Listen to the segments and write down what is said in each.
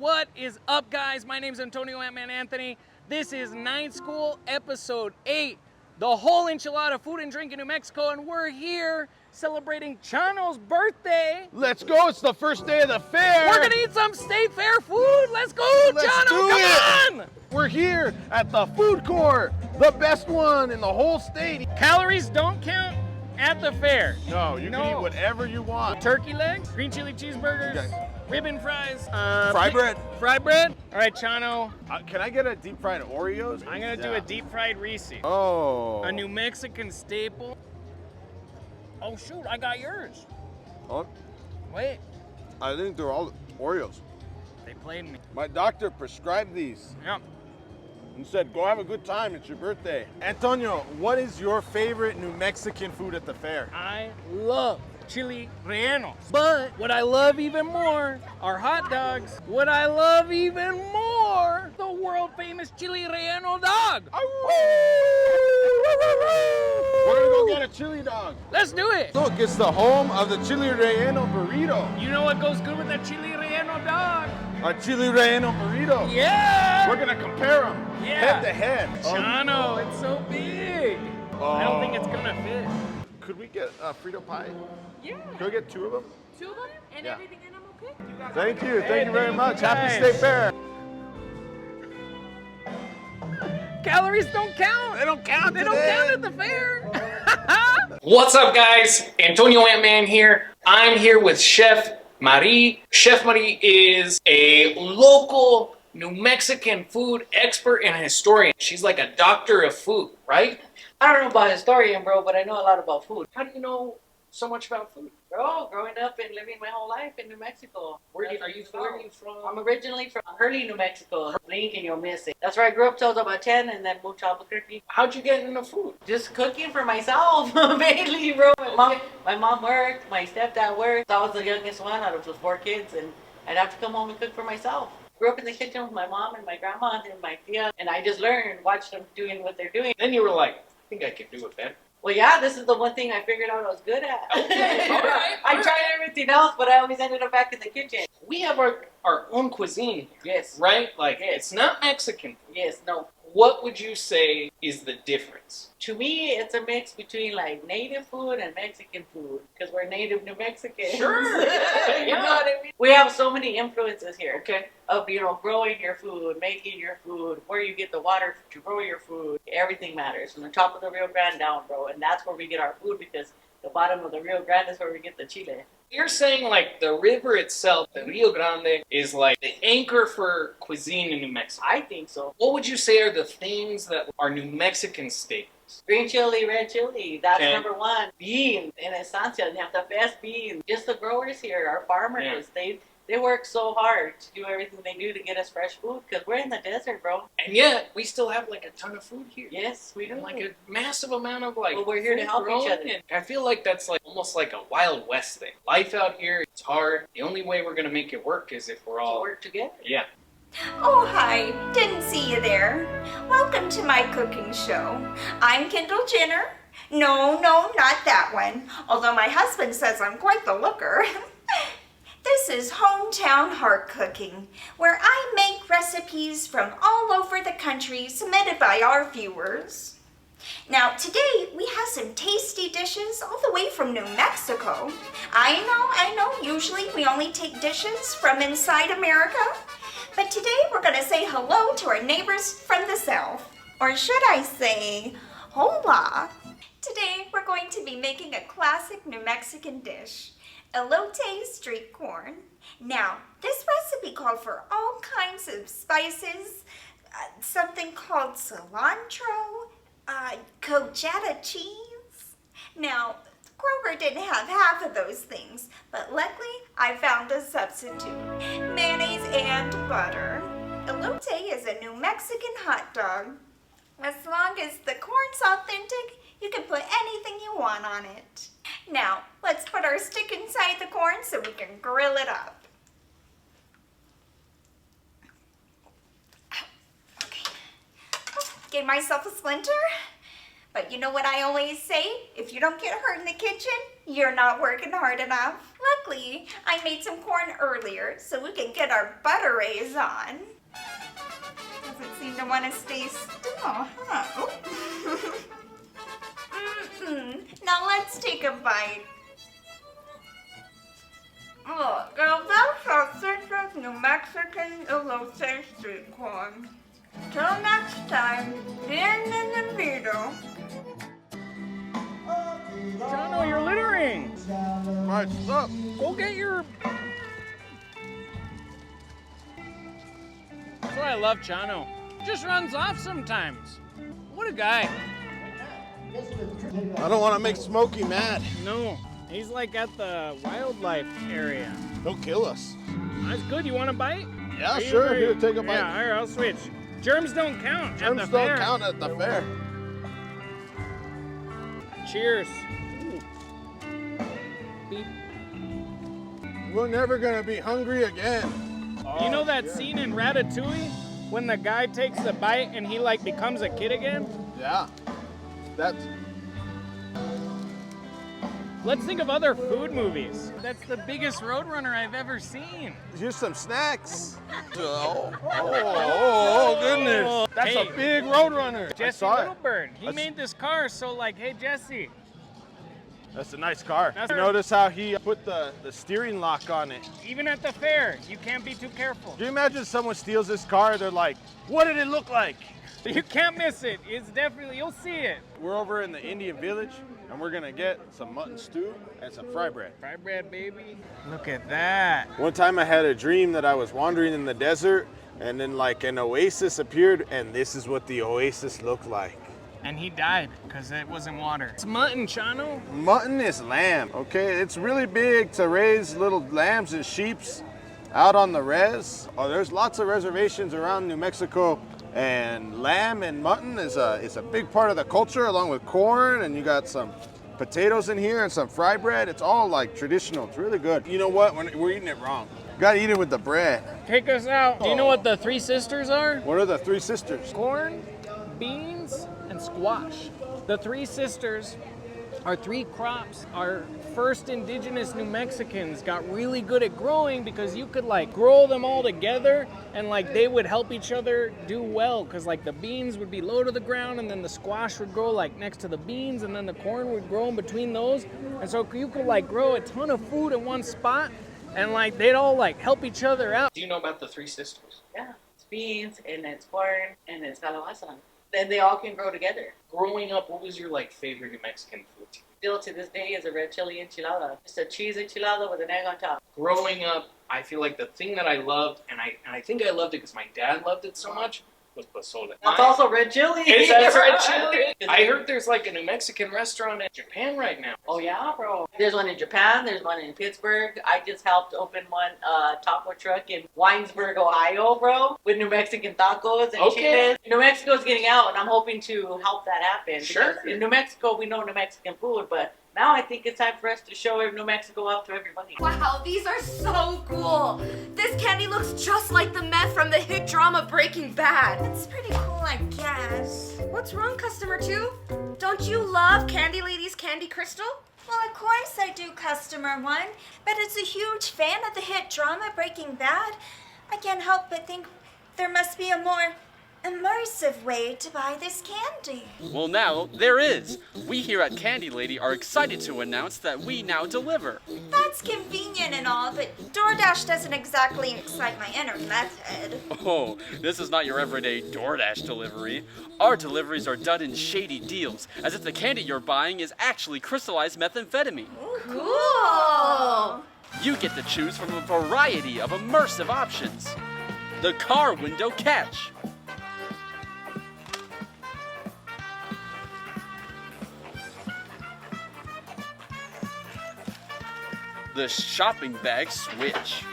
What is up, guys? My name is Antonio Ant-Man Anthony. This is Nite School, episode 8, the Whole Enchilada Food and Drink in New Mexico, and we're here celebrating Chano's birthday. Let's go, it's the first day of the fair. We're gonna eat some state fair food. Let's go, Chano, come on! We're here at the food court, the best one in the whole state. Calories don't count at the fair. No, you can eat whatever you want. Turkey legs, green chili cheeseburgers, ribbon fries, fry bread. Fry bread. All right, Chano. Can I get a deep fried Oreos? I'm gonna do a deep fried Reese. Oh. A New Mexican staple. Oh shoot, I got yours. Oh. Wait. I think they're all Oreos. They played me. My doctor prescribed these. Yep. And said, go have a good time, it's your birthday. Antonio, what is your favorite New Mexican food at the fair? I love chili rellenos. But what I love even more are hot dogs. What I love even more, the world famous chili relleno dog. We're gonna go get a chili dog. Let's do it. Look, it's the home of the chili relleno burrito. You know what goes good with that chili relleno dog? A chili relleno burrito. Yeah. We're gonna compare them head to head. Chano, it's so big. I don't think it's gonna fit. Could we get a Frito pie? Yeah. Could we get 2 of them? 2 of them? And everything in them okay? Thank you. Thank you very thank much. you Happy guys. State Fair. Calories don't count. They don't count They don't count at the fair. What's up, guys? Antonio Ant-Man here. I'm here with Chef Marie. Chef Marie is a local New Mexican food expert and historian. She's like a doctor of food, right? I don't know about historian, bro, but I know a lot about food. How do you know so much about food? Bro, growing up and living my whole life in New Mexico. Where are you from? I'm originally from Hurley, New Mexico. Blink and you'll miss it. That's where I grew up till I was about 10 and then moved to Albuquerque. How'd you get into food? Just cooking for myself, mainly, bro. My mom worked, my stepdad worked. I was the youngest one out of the 4 kids and I'd have to come home and cook for myself. Grew up in the kitchen with my mom and my grandma and my tia, and I just learned, watched them doing what they're doing. Then you were like, I think I could do it better. Well, yeah, this is the one thing I figured out I was good at. Okay, all right. I tried everything else, but I always ended up back in the kitchen. We have our own cuisine, Yes. right? Like, Yes. it's not Mexican. Yes, no. What would you say is the difference? To me, it's a mix between like native food and Mexican food because we're native New Mexicans. Sure. You know what I mean? We have so many influences here. Okay. Of, growing your food, making your food, where you get the water to grow your food. Everything matters. From the top of the Rio Grande down, bro. And that's where we get our food because the bottom of the Rio Grande is where we get the chile. You're saying like the river itself, the Rio Grande, is like the anchor for cuisine in New Mexico. I think so. What would you say are the things that are New Mexican staples? Green chili, red chili, that's Okay. number 1. Beans, in Estancia, they have the best beans. Just the growers here, our farmers, they work so hard to do everything they do to get us fresh food because we're in the desert, bro. And yet, we still have like a ton of food here. Yes, we do. And like a massive amount of like Well, we're here to food help each grown, other. and I feel like that's like almost like a Wild West thing. Life out here, it's hard. The only way we're gonna make it work is if we're To all work together. Yeah. Oh, hi. Didn't see you there. Welcome to my cooking show. I'm Kendall Jenner. No, not that one. Although my husband says I'm quite the looker. This is Hometown Heart Cooking, where I make recipes from all over the country submitted by our viewers. Now, today we have some tasty dishes all the way from New Mexico. I know, usually we only take dishes from inside America. But today we're going to say hello to our neighbors from the south. Or should I say, hola. Today we're going to be making a classic New Mexican dish, elote street corn. Now, this recipe called for all kinds of spices, something called cilantro, cojada cheese. Now, Kroger didn't have half of those things, but luckily I found a substitute, mayonnaise and butter. Elote is a New Mexican hot dog. As long as the corn's authentic, you can put anything you want on it. Now, let's put our stick inside the corn so we can grill it up. Okay. Gave myself a splinter. But you know what I always say? If you don't get hurt in the kitchen, you're not working hard enough. Luckily, I made some corn earlier so we can get our butterades on. Doesn't seem to want to stay still, huh? Now let's take a bite. Oh, girl, that's our citrus New Mexican elote street corn. Till next time, bienvenido. Chano, you're littering. Alright, stop. Go get your... That's why I love Chano. Just runs off sometimes. What a guy. I don't want to make Smokey mad. No, he's like at the wildlife area. He'll kill us. That's good. You want a bite? Yeah, Are you sure. ready? Here, take a bite. Yeah, here, I'll switch. Germs don't count Germs at the don't fair. count at the fair. Cheers. Beep. We're never gonna be hungry again. You know that scene in Ratatouille when the guy takes the bite and he like becomes a kid again? Yeah. That's... Let's think of other food movies. That's the biggest Roadrunner I've ever seen. Here's some snacks. Oh, goodness. That's Hey. a big Roadrunner. I Jesse saw it. Littleburn. He That's- made this car, so like, hey Jesse. That's a nice car. That's- Notice how he put the steering lock on it. Even at the fair, you can't be too careful. Do you imagine someone steals this car? They're like, what did it look like? You can't miss it. It's definitely, you'll see it. We're over in the Indian village, and we're gonna get some mutton stew and some fry bread. Fry bread, baby. Look at that. One time I had a dream that I was wandering in the desert, and then like an oasis appeared, and this is what the oasis looked like. And he died because it wasn't water. It's mutton, Chano. Mutton is lamb, okay? It's really big to raise little lambs and sheeps out on the res. Oh, there's lots of reservations around New Mexico, and lamb and mutton is a big part of the culture, along with corn, and you got some potatoes in here and some fry bread. It's all like traditional. It's really good. You know what? We're eating it wrong. You gotta eat it with the bread. Take us out. Do you know what the three sisters are? What are the three sisters? Corn, beans, and squash. The three sisters are three crops our first indigenous New Mexicans got really good at growing because you could like grow them all together and like they would help each other do well because like the beans would be low to the ground and then the squash would grow like next to the beans and then the corn would grow in between those. And so you could like grow a ton of food in one spot and like they'd all like help each other out. Do you know about the three sisters? Yeah, it's beans and it's corn and it's calabaza. Then they all can grow together. Growing up, what was your like favorite New Mexican food? Still to this day is a red chili enchilada. Just a cheese enchilada with an egg on top. Growing up, I feel like the thing that I loved, and I think I loved it because my dad loved it so much, was pozole. That's also red chili. Is that red chili? I heard there's like a New Mexican restaurant in Japan right now. Oh yeah, bro. There's one in Japan. There's one in Pittsburgh. I just helped open one taco truck in Winesburg, Ohio, bro, with New Mexican tacos and Okay. chiles. New Mexico's getting out, and I'm hoping to help that happen. Sure. Because in New Mexico, we know New Mexican food, but now I think it's time for us to show New Mexico up to everybody. Wow, these are so cool. This candy looks just like the meth from the hit drama Breaking Bad. It's pretty cool, I guess. What's wrong, customer two? Don't you love Candy Lady's Candy Crystal? Well, of course I do, customer one. But as a huge fan of the hit drama Breaking Bad, I can't help but think there must be a more immersive way to buy this candy. Well, now there is. We here at Candy Lady are excited to announce that we now deliver. That's convenient and all, but DoorDash doesn't exactly excite my inner meth head. Oh, this is not your everyday DoorDash delivery. Our deliveries are done in shady deals, as if the candy you're buying is actually crystallized methamphetamine. Cool! You get to choose from a variety of immersive options. The car window catch. The shopping bag switch.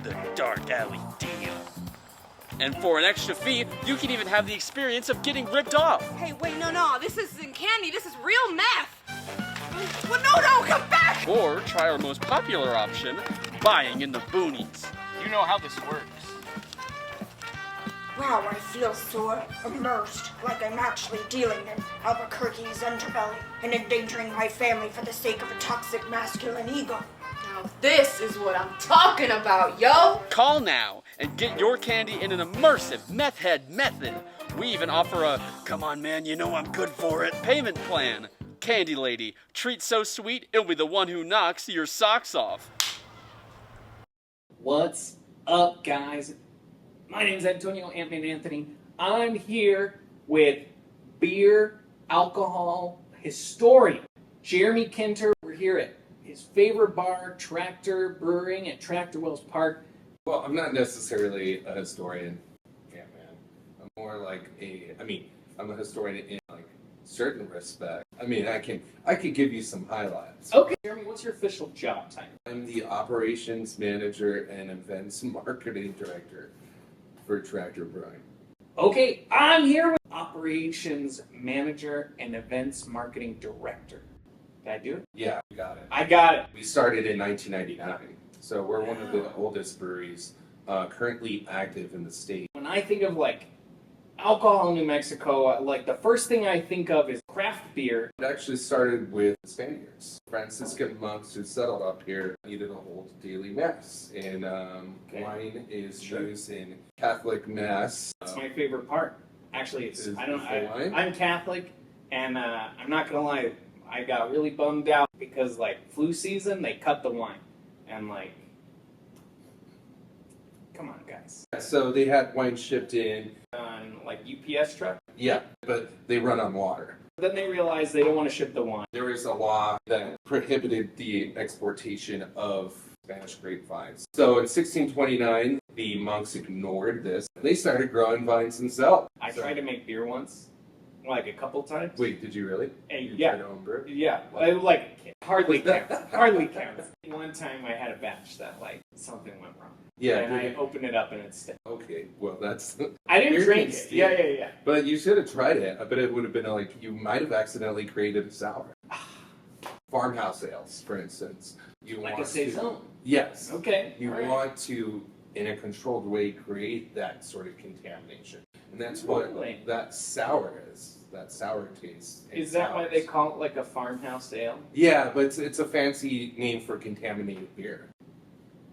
The dark alley deal. And for an extra fee, you can even have the experience of getting ripped off. Hey, wait, no, this isn't candy, this is real meth. Well, no, come back! Or try our most popular option, buying in the boonies. You know how this works. Wow, I feel so immersed, like I'm actually dealing in Albuquerque's underbelly and endangering my family for the sake of a toxic masculine ego. Now this is what I'm talking about, yo! Call now and get your candy in an immersive meth head method. We even offer a, come on man, you know I'm good for it, payment plan. Candy Lady, treat so sweet, it'll be the one who knocks your socks off. What's up, guys? My name's Antonio Ant-Man Anthony. I'm here with beer, alcohol historian Jeremy Kinter. We're here at his favorite bar, Tractor Brewing at Tractor Wells Park. Well, I'm not necessarily a historian, Ant-Man. I'm more like I'm a historian in like certain respect. I could give you some highlights. Okay, Jeremy, what's your official job title? I'm the operations manager and events marketing director for Tractor Brewing. Okay, I'm here with operations manager and events marketing director. Did I do it? Yeah, you got it. I got it. We started in 1999, so we're one of the oldest breweries currently active in the state. When I think of like alcohol in New Mexico, like the first thing I think of is craft beer. It actually started with Spaniards. Franciscan monks who settled up here needed to hold daily mass, and wine is used in Catholic mass. That's my favorite part. Actually, wine? I'm Catholic, and I'm not gonna lie, I got really bummed out because like flu season, they cut the wine, and like, come on, guys. So they had wine shipped in. On like UPS truck. Yeah, but they run on water. Then they realized they don't want to ship the wine. There was a law that prohibited the exportation of Spanish grapevines. So in 1629, the monks ignored this. They started growing vines themselves. I tried to make beer once, like a couple times. Wait, did you really? Hey, You yeah. tried to homebrew? Yeah, like hardly counts. Hardly counts. One time I had a batch that like something went wrong. Yeah. And I opened it up and it stank. Okay, well that's... I didn't Beer drink can it. stink. Yeah. But you should have tried it. I bet it would have been like, you might have accidentally created a sour. Farmhouse ales, for instance. You Like a want saison. Yes. Okay. You all right. want to, in a controlled way, create that sort of contamination. And that's Really? what that sour is. That sour taste. and Is that why they sours. call it like a farmhouse ale? Yeah, but it's a fancy name for contaminated beer.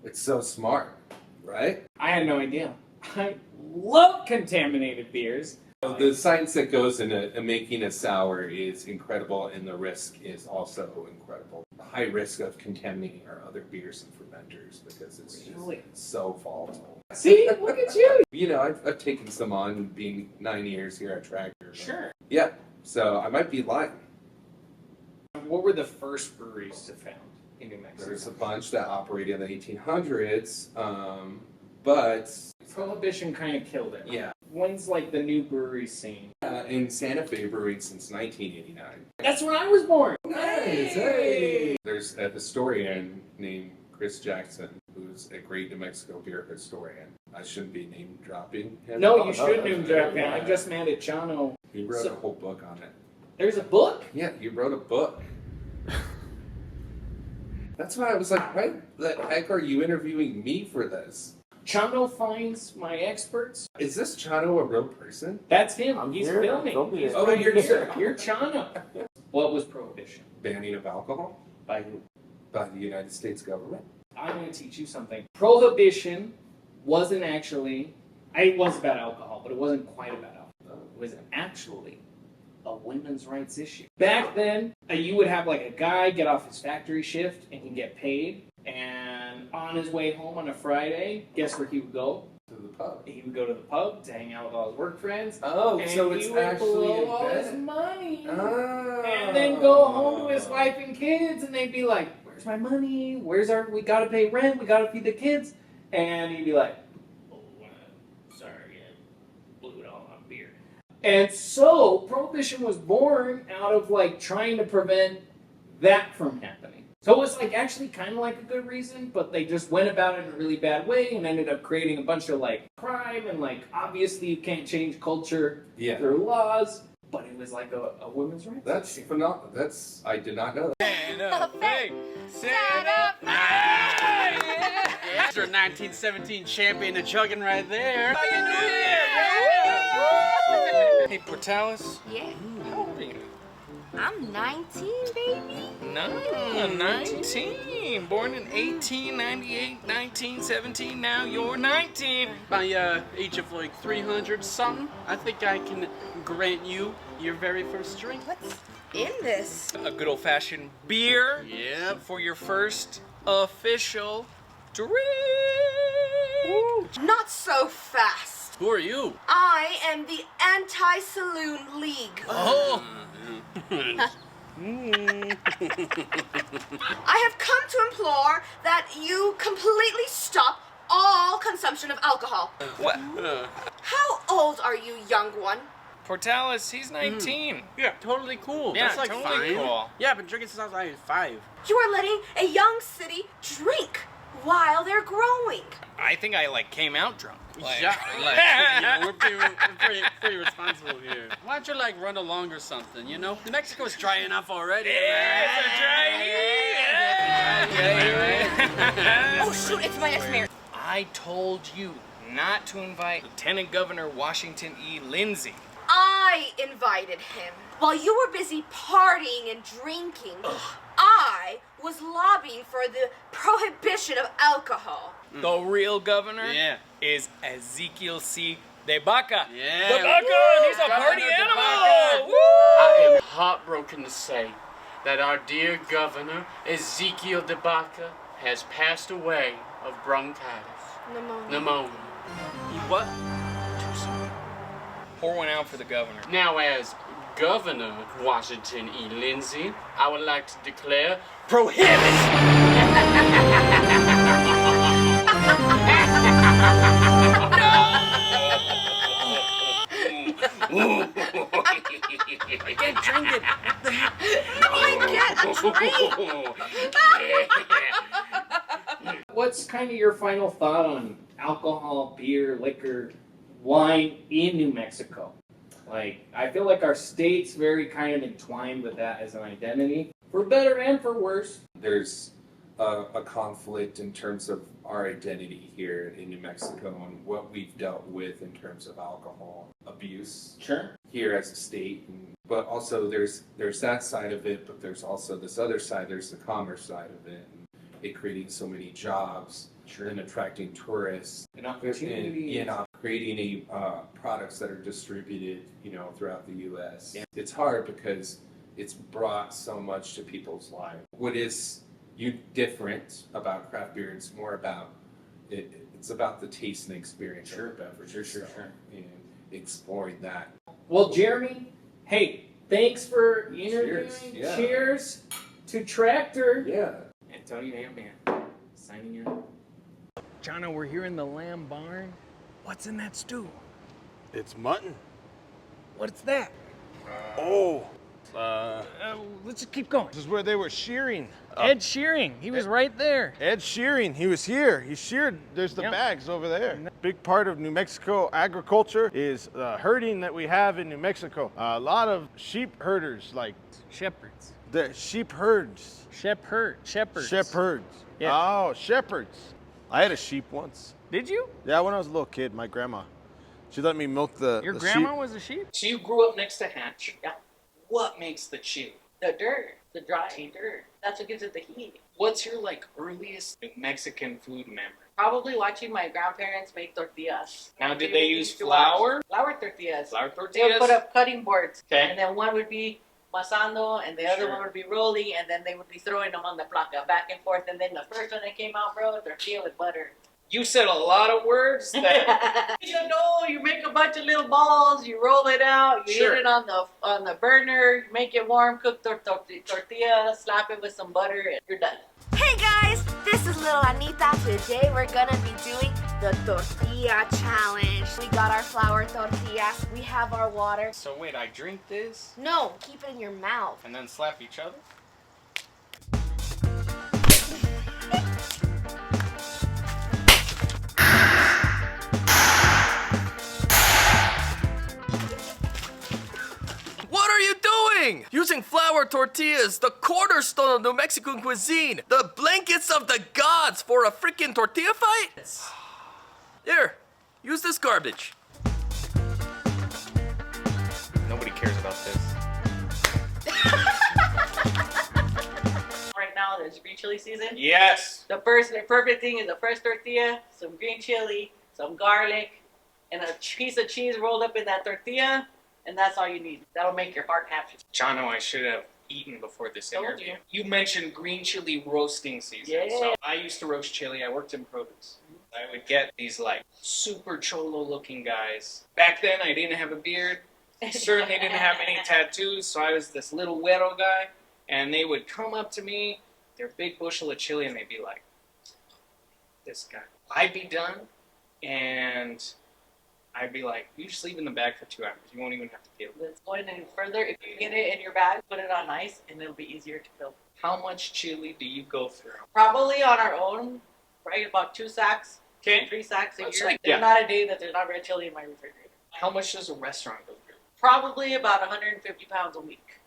It's so smart, right? I had no idea. I love contaminated beers. So the science that goes into making a sour is incredible, and the risk is also incredible. The high risk of contaminating our other beers and fermenters because it's Really? just so volatile. See, look at you. You know, I've taken some on being 9 years here at Tractor. but- Sure. Yeah, so I might be lying. What were the first breweries to found in New Mexico? There's a bunch that operated in the 1800s, but Prohibition kind of killed it. yeah, When's like the new brewery scene? in Santa Fe brewing since 1989. That's when I was born. Nice, hey! There's a historian named Chris Jackson, who's a great New Mexico beer historian. I shouldn't be name dropping him. No, you shouldn't have dropped it. I just mad at Chano. He wrote a whole book on it. There's a book? Yeah, you wrote a book. That's why I was like, why the heck are you interviewing me for this? Chano finds my experts. Is this Chano a real person? That's him. I'm He's here. filming. Don't be He's Oh, right you're here. here. You're Chano. What was prohibition? Banning of alcohol By who? by the United States government. I'm going to teach you something. Prohibition wasn't actually, it was about alcohol, but it wasn't quite about alcohol. It was actually a women's rights issue. Back then, you would have like a guy get off his factory shift and he'd get paid, and on his way home on a Friday, guess where he would go? To the pub. He would go to the pub to hang out with all his work friends. Oh, and so he it's would actually blow all his embedded. money. Oh. And then go home to his wife and kids, and they'd be like, "Where's my money? We gotta pay rent, we gotta feed the kids." And he'd be like, "Oh, sorry, I blew it all on beer." And so, Prohibition was born out of like trying to prevent that from happening. So it was like actually kind of like a good reason, but they just went about it in a really bad way and ended up creating a bunch of like crime, and like obviously you can't change culture Yeah. through laws, but it was like a women's rights That's issue. phenomenal. I did not know that. Stand up, hey! Stand up! your 1917 champion of chugging right there. Happy New Year! Hey, Portales, Yeah. how old are you? I'm 19, baby. No, 19. Born in 1898, 1917. Now you're 19. By age of like 300 something, I think I can grant you your very first drink. What's in this? A good old-fashioned beer. Yep. For your first official drink. Not so fast. Who are you? I am the Anti-Saloon League. Oh. I have come to implore that you completely stop all consumption of alcohol. What? How old are you, young one? Portales, he's 19. Yeah, totally cool. Yeah, That's like totally fine. cool. Yeah, I've been drinking since I was like 5. You are letting a young city drink while they're growing. I think I came out drunk. Yeah, we're pretty responsible here. Why don't you run along or something? You know, New Mexico's dry enough already. Oh shoot, it's my next mayor. I told you not to invite Lieutenant Governor Washington E. Lindsay. I invited him. While you were busy partying and drinking, I was lobbying for the prohibition of alcohol. The real governor Yeah. is Ezekiel C. De Baca. Yeah. De Baca, he's a party Governor De animal. Baca. Woo! I am heartbroken to say that our dear governor, Ezekiel De Baca, has passed away of bronchitis. Pneumonia. He what? Pour one out for the governor. Now, as Governor Washington E. Lindsay, I would like to declare prohibit! I can't drink it. I get a drink. What's kind of your final thought on alcohol, beer, liquor, wine in New Mexico? Like, I feel like our state's very kind of entwined with that as an identity, for better and for worse. There's a conflict in terms of our identity here in New Mexico and what we've dealt with in terms of alcohol abuse Sure. here as a state. But also there's that side of it, but there's also this other side, there's the commerce side of it. And it creating so many jobs and attracting tourists An opportunity. and creating products that are distributed, throughout the U.S. Yeah. It's hard because it's brought so much to people's lives. What is different about craft beer? It's more about it's about the taste and experience of the beverage. Sure. And exploring that. Well, Jeremy, hey, thanks for interviewing. Cheers. Yeah. Cheers to Tractor. Yeah. Antonio Ant-Man, signing out. Chano, we're here in the lamb barn. What's in that stew? It's mutton. What's that? Oh. Let's just keep going. This is where they were shearing. Ed Shearing, he was right there. Ed Shearing, he was here. He sheared. There's the Yep. bags over there. Big part of New Mexico agriculture is herding that we have in New Mexico. A lot of sheep herders, like Shepherds. the sheep herds. Shepherds. Shepherds. Yeah. Oh, shepherds. I had a sheep once. Did you? Yeah, when I was a little kid, my grandma. She let me milk the Your the grandma sheep. was a sheep? So you grew up next to Hatch. Yeah. What makes the chew? The dirt, the dry dirt. That's what gives it the heat. What's your earliest New Mexican food memory? Probably watching my grandparents make tortillas. Now, did We they used use to watch flour? Flour tortillas. Flour They would tortillas? put up cutting boards. Okay. And then one would be masando, and the other Sure. one would be rolling, and then they would be throwing them on the placa back and forth. And then the first one that came out, bro, tortilla with butter. You said a lot of words that You make a bunch of little balls, you roll it out, you Sure. hit it on the burner, you make it warm, cook tortilla, slap it with some butter, and you're done. Hey guys, this is little Anita. Today we're gonna be doing the tortilla challenge. We got our flour tortillas, we have our water. So wait, I drink this No, keep it in your mouth. and then slap each other? What are you doing? Using flour flour tortillas, the cornerstone of New Mexican cuisine, the blankets of the gods for a freaking tortilla fight? Here, use this garbage. Nobody cares about this. Right now, there's green chili season. Yes. The perfect thing is a fresh tortilla, some green chili, some garlic, and a piece of cheese rolled up in that tortilla, and that's all you need. That'll make your heart happy. Chano, I should have eaten before this Told interview. You mentioned green chili roasting season. Yeah. So I used to roast chili. I worked in produce. I would get these like super cholo looking guys. Back then, I didn't have a beard. Certainly didn't have any tattoos, so I was this little güero guy. And they would come up to me, their big bushel of chili, and they'd be like, this guy. I'd be done, and I'd be like, you just leave in the bag for 2 hours. You won't even have to get it. Let's go any further. If you get it in your bag, put it on ice, and it'll be easier to fill. How much chili do you go through? Probably on our own, right? About 2 sacks, Okay. 3 sacks a That's year. like- There's yeah. not a day that there's not red chili in my refrigerator. How much does a restaurant go through? Probably about 150 pounds a week.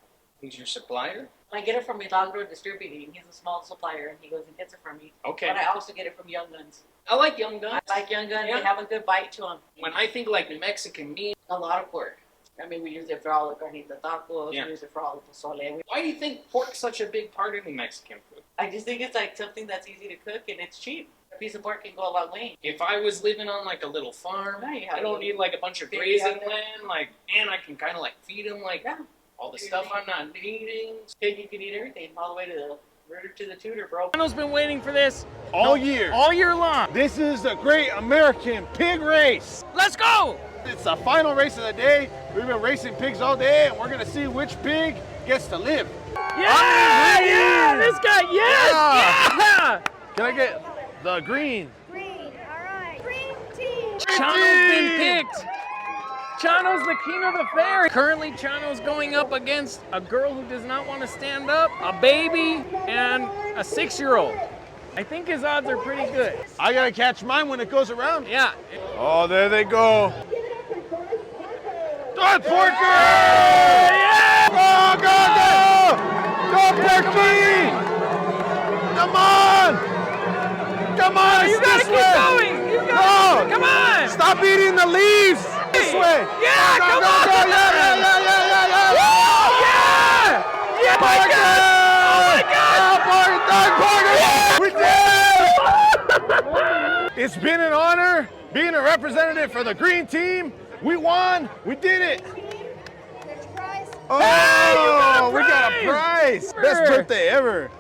Who's your supplier? I get it from Milagro Distributing. He's a small supplier, and he goes and gets it from me. Okay. But I also get it from Young Guns. I like Young Guns. I like Young Guns. Yeah. They have a good bite to them. When I think like Mexican meat, A lot of pork. I mean, we use it for all the carnitas tacos. Yeah. We use it for all the pozole. why do you think pork's such a big part of New Mexican food? I just think it's like something that's easy to cook, and it's cheap. A piece of pork can go a long way. If I was living on like a little farm, Yeah, you have I don't a need like a bunch of baby grazing out there. land, like, and I can kind of like feed them like Yeah. all the stuff I'm not needing. Pig, you can eat everything, all the way to the rooter to the tutor, bro. Chano's been waiting for this All year. all year long. This is the Great American Pig Race. Let's go! It's the final race of the day. We've been racing pigs all day, and we're gonna see which pig gets to live. Yeah! Yeah! This guy, yes! Yeah! Can I get the green? Chano's been picked. Chano's the king of the fair. Currently, Chano's going up against a girl who does not want to stand up, a baby, and a 6-year-old. I think his odds are pretty good. I gotta catch mine when it goes around. Yeah. Oh, there they go. Go, Porker! Yeah! Go, go, go! Go, Porky! Come on! Come on, it's You gotta this keep way. going. You got No! Come on. Stop eating the leaves! This way! Yeah, Go, come go, on. go, yeah, yeah, yeah, yeah, yeah, yeah! Woo! Yeah! Yeah, my Porker! God! Oh my God! We did it! It's been an honor being a representative for the green team. We won. We did it. Oh, Hey, you got a we got a prize. Best birthday ever.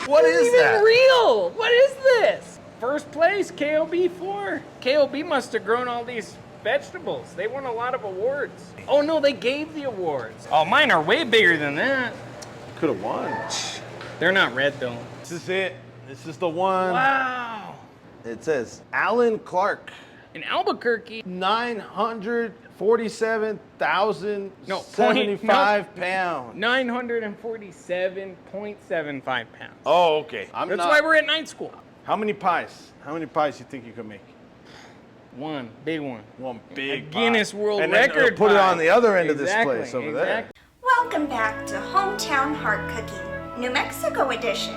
What is Even that? real? What is this? First place, KOB4. KOB must have grown all these vegetables. They won a lot of awards. Oh no, they gave the awards. Oh, mine are way bigger than that. Could have won. They're not red though. This is it. This is the one. Wow. It says Alan Clark. In Albuquerque. 947,075 pounds. 947.75 pounds. Oh, okay. That's why we're at Nite School. How many pies? How many pies you think you can make? One, big one. One big Guinness World and then Record put it pie. on the other end of this Exactly, place over exactly. Welcome back to Hometown Heart Cooking, New Mexico edition.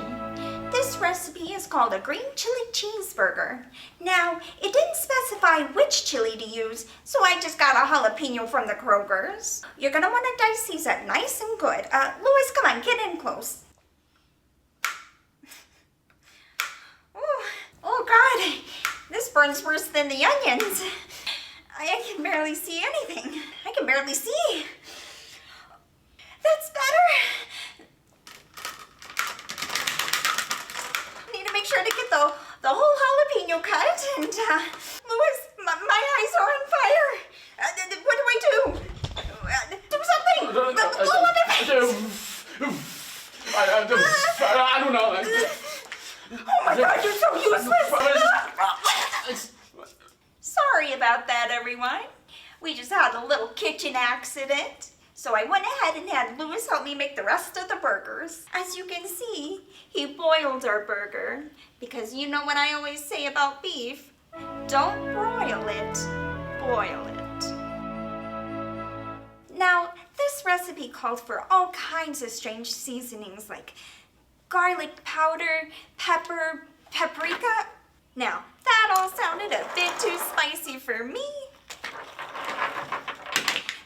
This recipe is called a green chili cheeseburger. Now, it didn't specify which chili to use, so I just got a jalapeno from the Kroger's. You're gonna wanna dice these up nice and good. Louis, come on, get in close. Oh God, this burns worse than the onions. I can barely see anything. I can barely see. That's better. Need to make sure to get the whole jalapeno cut. And Louis, my eyes are on fire. What do I do? Do something. Blow on my face. I don't know. Oh my God, you're so useless. Sorry about that, everyone. We just had a little kitchen accident. So I went ahead and had Louis help me make the rest of the burgers. As you can see, he boiled our burger. Because you know what I always say about beef? Don't broil it, boil it. Now, this recipe recipe calls for all kinds of strange seasonings like garlic powder, pepper, paprika. Now, that all sounded a bit too spicy for me.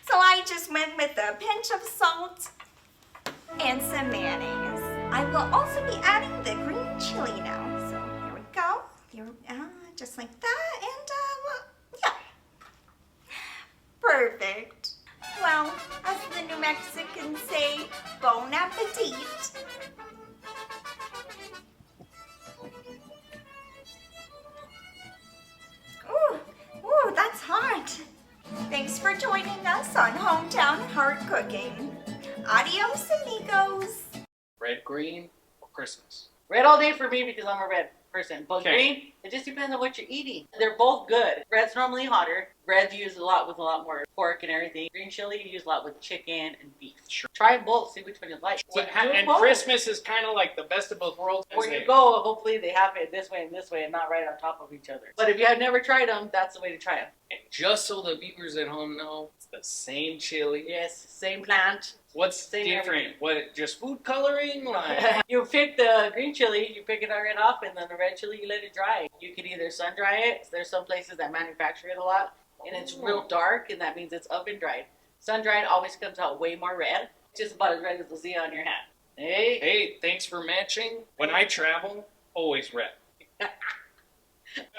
So I just went with a pinch of salt and some mayonnaise. I will also be adding the green chili now. So here we go. Just like that, and well, yeah. Perfect. Well, as the New Mexicans say, bon appetit. Ooh, that's hot. Thanks for joining us on Hometown Hard Cooking. Adios, amigos. Red, green, or Christmas? Red all day for me because I'm a red person. But Okay. green, it just depends on what you're eating. They're both good. Red's normally hotter. Red's used a lot with a lot more pork and everything. Green chili you use a lot with chicken and beef. Sure. Try both, see which one you like. Well, Do and both. Christmas is kind of like the best of both worlds. Where you go, hopefully they have it this way and not right on top of each other. But if you have never tried them, that's the way to try them. And just so the viewers at home know, it's the same chili. Yes, same plant. What's Same different? everything. What, just food coloring? Like, You pick the green chili, you pick it right off, and then the red chili, you let it dry. You can either sun dry it. There's some places that manufacture it a lot, and it's real dark, and that means it's oven dried. Sun dried always comes out way more red, just about as red as the Z on your hat. hey, thanks for matching. When I travel, always red.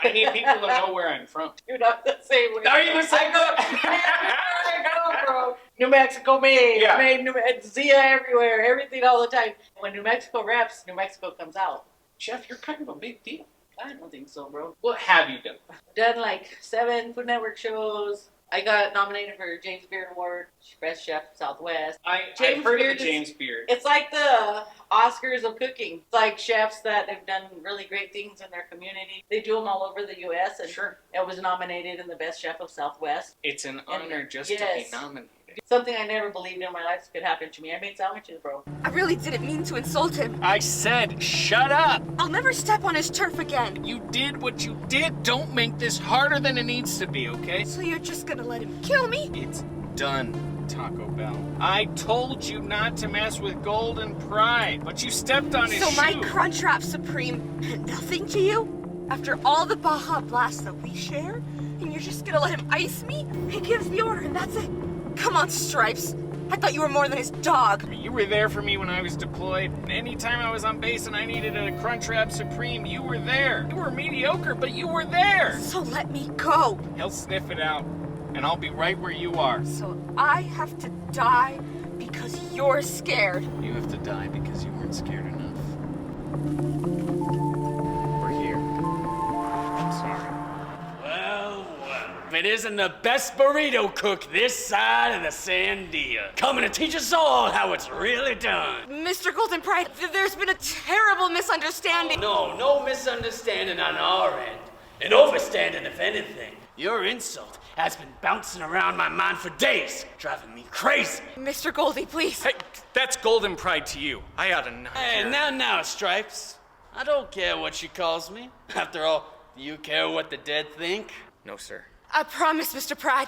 I need people to know where I'm from. You're not the same way. Are you the same? I go, bro. New Mexico made. Yeah. Made Zia everywhere, everything all the time. When New Mexico reps, New Mexico comes out. Chef, you're kind of a big deal. I don't think so, bro. What have you done? Done like 7 Food Network shows. I got nominated for James Beard Award, Best Chef Southwest. I've James heard Beard of the is- James Beard. It's like the Oscars of cooking. It's like chefs that have done really great things in their community. They do them all over the U.S. and Sure. it was nominated in the Best Chef of Southwest. It's an honor just yes. to be nominated. Something I never believed in my life could happen to me. I made sandwiches, bro. I really didn't mean to insult him. I said, shut up! I'll never step on his turf again. You did what you did. Don't make this harder than it needs to be, okay? So you're just gonna let him kill me? It's done, Taco Bell. I told you not to mess with Golden Pride, but you stepped on his So my shoe. Crunchwrap Supreme meant nothing to you? After all the Baja Blast that we share? And you're just gonna let him ice me? He gives the order and that's it. Come on, Stripes. I thought you were more than his dog. You were there for me when I was deployed. And anytime I was on base and I needed a Crunchwrap Supreme, you were there. You were mediocre, but you were there. So let me go. He'll sniff it out, and I'll be right where you are. So I have to die because you're scared. You have to die because you weren't scared enough. We're here. I'm sorry. Well, if it isn't the best burrito cook this side of the Sandia, coming to teach us all how it's really done. Mr. Golden Pride, there's been a terrible misunderstanding. No misunderstanding on our end. An overstanding, if anything. Your insult has been bouncing around my mind for days, driving me crazy. Mr. Goldie, please. Hey, that's Golden Pride to you. I ought to not Hey, care. now, Stripes. I don't care what she calls me. After all, do you care what the dead think? No, sir. I promise, Mr. Pride,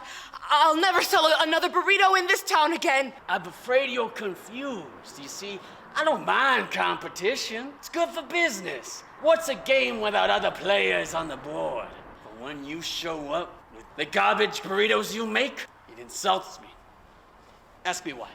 I'll never sell another burrito in this town again. I'm afraid you're confused. You see, I don't mind competition. It's good for business. What's a game without other players on the board? But when you show up with the garbage burritos you make, it insults me. Ask me why.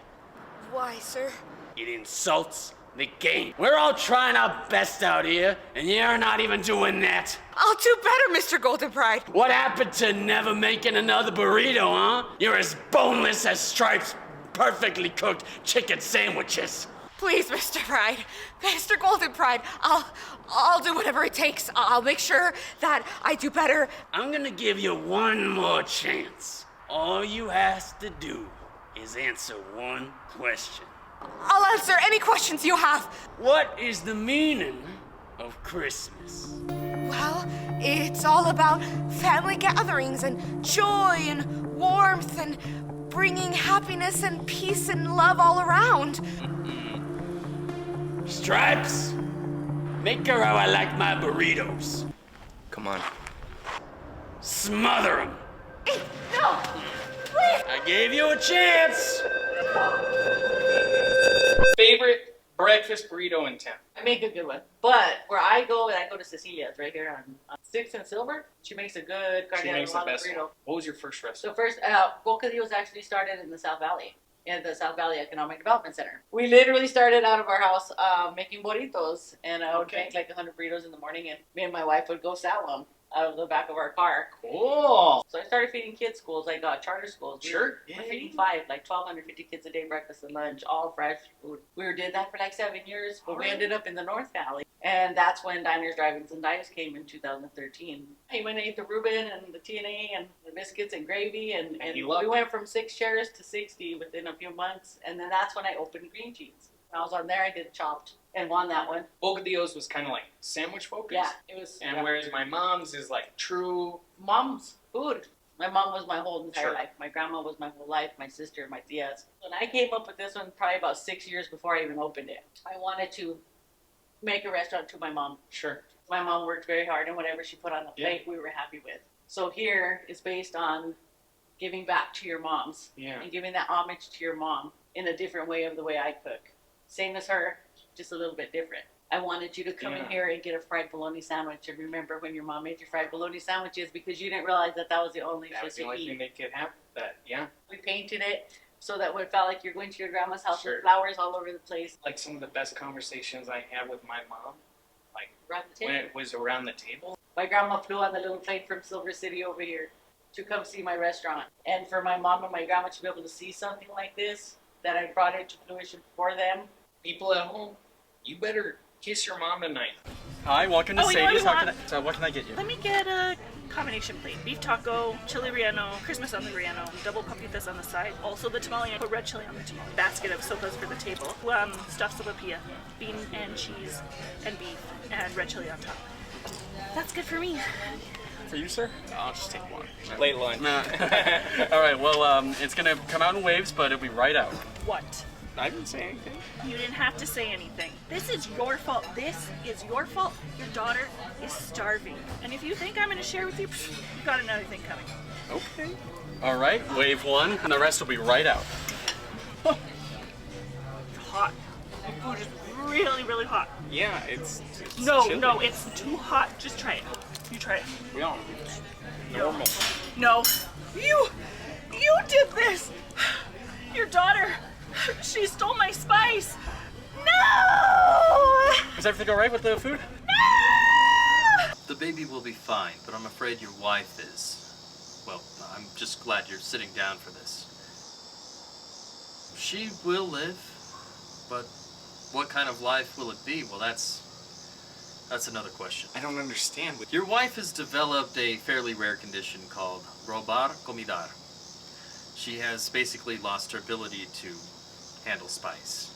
Why, sir? It insults the game. We're all trying our best out here, and you're not even doing that. I'll do better, Mr. Golden Pride. What happened to never making another burrito, huh? You're as boneless as Stripes' perfectly cooked chicken sandwiches. Please, Mr. Pride. Mr. Golden Pride, I'll do whatever it takes. I'll make sure that I do better. I'm gonna give you one more chance. All you have to do is answer one question. I'll answer any questions you have. What is the meaning of Christmas? Well, it's all about family gatherings and joy and warmth and bringing happiness and peace and love all around. Stripes, make her how I like my burritos. Come on. Smother them. No, please. I gave you a chance. favorite breakfast burrito in town? I make a good one. But where I go to Cecilia's right here on 6th and Silver. She makes a good She carne makes the armada best burrito. one. What was your first restaurant? The first, Bocadillos actually started in the South Valley, in the South Valley Economic Development Center. We literally started out of our house making burritos, and I would make like 100 burritos in the morning, and me and my wife would go sell them out of the back of our car. Cool. So I started feeding kids schools, like charter schools. Sure. We're feeding 1,250 kids a day, breakfast and lunch, all fresh food. We did that for like 7 years, but we ended up in the North Valley. And that's when Diners, Drive-Ins, and Dives came in 2013. I went and ate the Reuben and the TNA and the biscuits and gravy, and we went from 6 chairs to 60 within a few months. And then that's when I opened Green Jeans. When I was on there, I did Chopped and won that one. Bocadillos was kind of like sandwich focused. Yeah, it was. And whereas my mom's is like true Mom's food. My mom was my whole entire Sure. life. My grandma was my whole life. My sister, my tias. When I came up with this one, probably about 6 years before I even opened it, I wanted to make a restaurant to my mom. Sure. My mom worked very hard, and whatever she put on the plate, we were happy with. So here is based on giving back to your moms and giving that homage to your mom in a different way of the way I cook. Same as her, just a little bit different. I wanted you to come in here and get a fried bologna sandwich and remember when your mom made your fried bologna sandwiches, because you didn't realize that was the only That was the fish only to thing eat. they could have. We painted it so that it felt like you're going to your grandma's house Sure. with flowers all over the place. Like some of the best conversations I had with my mom, like Around the when table. it was around the table. My grandma flew on the little plane from Silver City over here to come see my restaurant. And for my mom and my grandma to be able to see something like this, that I brought it to fruition for them. People at home, you better kiss your mom tonight. Hi, welcome to Oh, you know what Sadie's. we want? What can I get you? Let me get a combination plate. Beef taco, chili relleno, Christmas on the relleno, double papitas on the side. Also the tamale, put red chili on the top. Basket of sopas for the table. Stuffed sopapilla, bean and cheese and beef, and red chili on top. That's good for me. For you, sir? I'll just take one. Late lunch. All right, well, it's going to come out in waves, but it'll be right out. What? I didn't say anything. You didn't have to say anything. This is your fault. This is your fault. Your daughter is starving. And if you think I'm going to share with you, you got another thing coming. Okay. All right, wave 1, and the rest will be right out. Hot. The food is really, really hot. Yeah, it's No, chilly. no, it's too hot. Just try it. You try it. No, normal. No. You did this. Your daughter, she stole my spice. No! Is everything all right with the food? The baby will be fine, but I'm afraid your wife is. Well, I'm just glad you're sitting down for this. She will live, but what kind of life will it be? Well, that's another question. I don't understand. Your wife has developed a fairly rare condition called robar comidar. She has basically lost her ability to handle spice.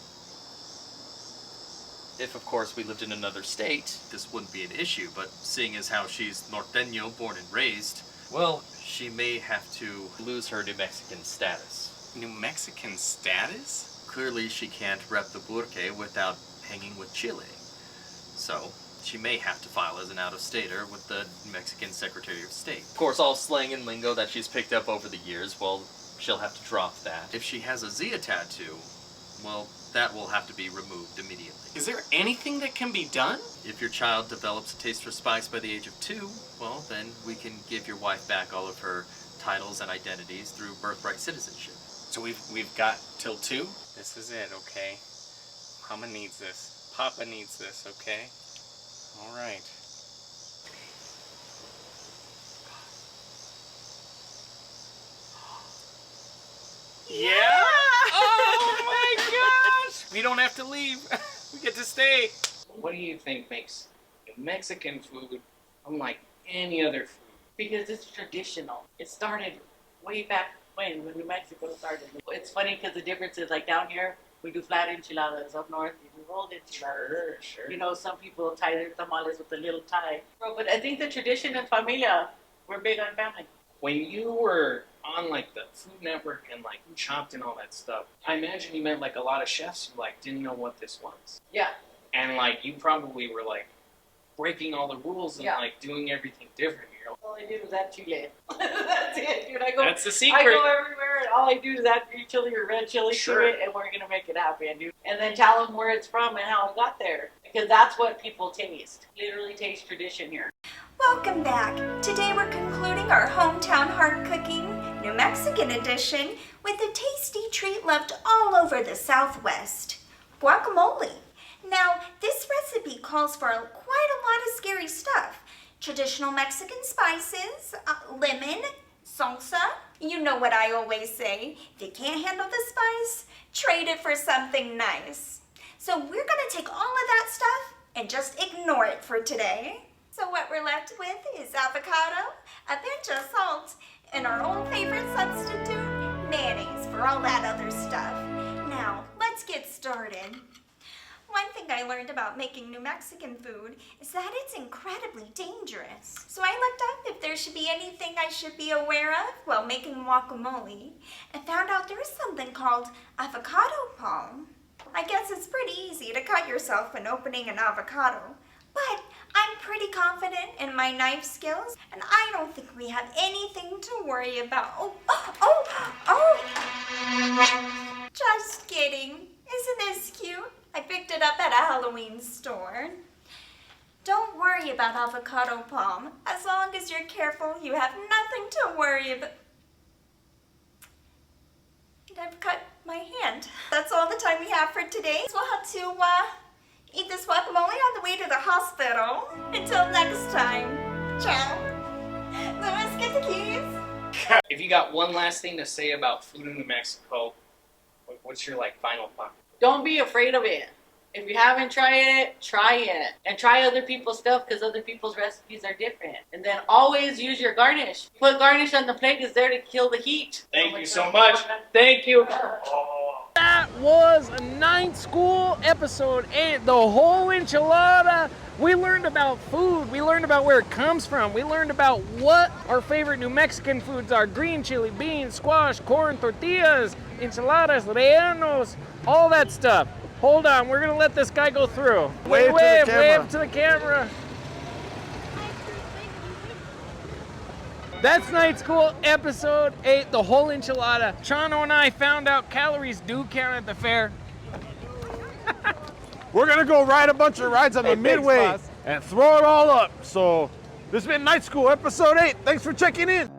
If, of course, we lived in another state, this wouldn't be an issue, but seeing as how she's norteño, born and raised, well, she may have to lose her New Mexican status. New Mexican status? Clearly, she can't rep the Burque without hanging with Chile. So, she may have to file as an out-of-stater with the Mexican Secretary of State. Of course, all slang and lingo that she's picked up over the years, well, she'll have to drop that. If she has a Zia tattoo, well, that will have to be removed immediately. Is there anything that can be done? If your child develops a taste for spice by the age of 2, well, then we can give your wife back all of her titles and identities through birthright citizenship. So we've got till 2? This is it, okay? Mama needs this. Papa needs this, okay? All right. Yeah! Oh my gosh! We don't have to leave. We get to stay. What do you think makes Mexican food unlike any other food? Because it's traditional. It started way back when New Mexico started. It's funny because the difference is, like, down here, we do flat enchiladas. Up north, we do rolled enchiladas. Sure. You know, some people tie their tamales with a little tie. But I think the tradition in familia, we're big on family. When you were on like the Food Network and like Chopped and all that stuff, I imagine you met like a lot of chefs who like didn't know what this was. Yeah. And like you probably were like breaking all the rules and Yeah. like doing everything different. You're like, All I did was add chile. That's it, dude. That's the I secret. go everywhere, and all I do is add green chili or red chili Sure. to it, and we're gonna make it happen, dude. And then tell them where it's from and how it got there, because that's what people taste. Literally taste tradition here. Welcome back. Today we're concluding our hometown hard cooking New Mexican edition with a tasty treat loved all over the Southwest, guacamole. Now, this recipe calls for quite a lot of scary stuff. Traditional Mexican spices, lemon, salsa. You know what I always say, if you can't handle the spice, trade it for something nice. So we're gonna take all of that stuff and just ignore it for today. So what we're left with is avocado, a pinch of salt, and our old favorite substitute, mayonnaise for all that other stuff. Now, let's get started. One thing I learned about making New Mexican food is that it's incredibly dangerous. So I looked up if there should be anything I should be aware of while making guacamole, and found out there is something called avocado palm. I guess it's pretty easy to cut yourself when opening an avocado, but I'm pretty confident in my knife skills, and I don't think we have anything to worry about. Just kidding. Isn't this cute? I picked it up at a Halloween store. Don't worry about avocado palm. As long as you're careful, you have nothing to worry about. And I've cut my hand. That's all the time we have for today. So we'll have to eat this guacamole on the way to the hospital. Until next time. Ciao. Louis, get the keys. If you got one last thing to say about food in New Mexico, what's your final thought? Don't be afraid of it. If you haven't tried it, try it. And try other people's stuff, because other people's recipes are different. And then always use your garnish. Put garnish on the plate, is there to kill the heat. Thank you so much. Thank you. That was Nite School episode 8, the whole enchilada. We learned about food. We learned about where it comes from. We learned about what our favorite New Mexican foods are. Green chili, beans, squash, corn, tortillas, enchiladas, rellenos, all that stuff. Hold on, we're gonna let this guy go through. Wave to the camera. That's Nite School episode 8, the whole enchilada. Chano and I found out calories do count at the fair. We're gonna go ride a bunch of rides on the Midway and throw it all up. So this has been Nite School episode 8. Thanks for checking in.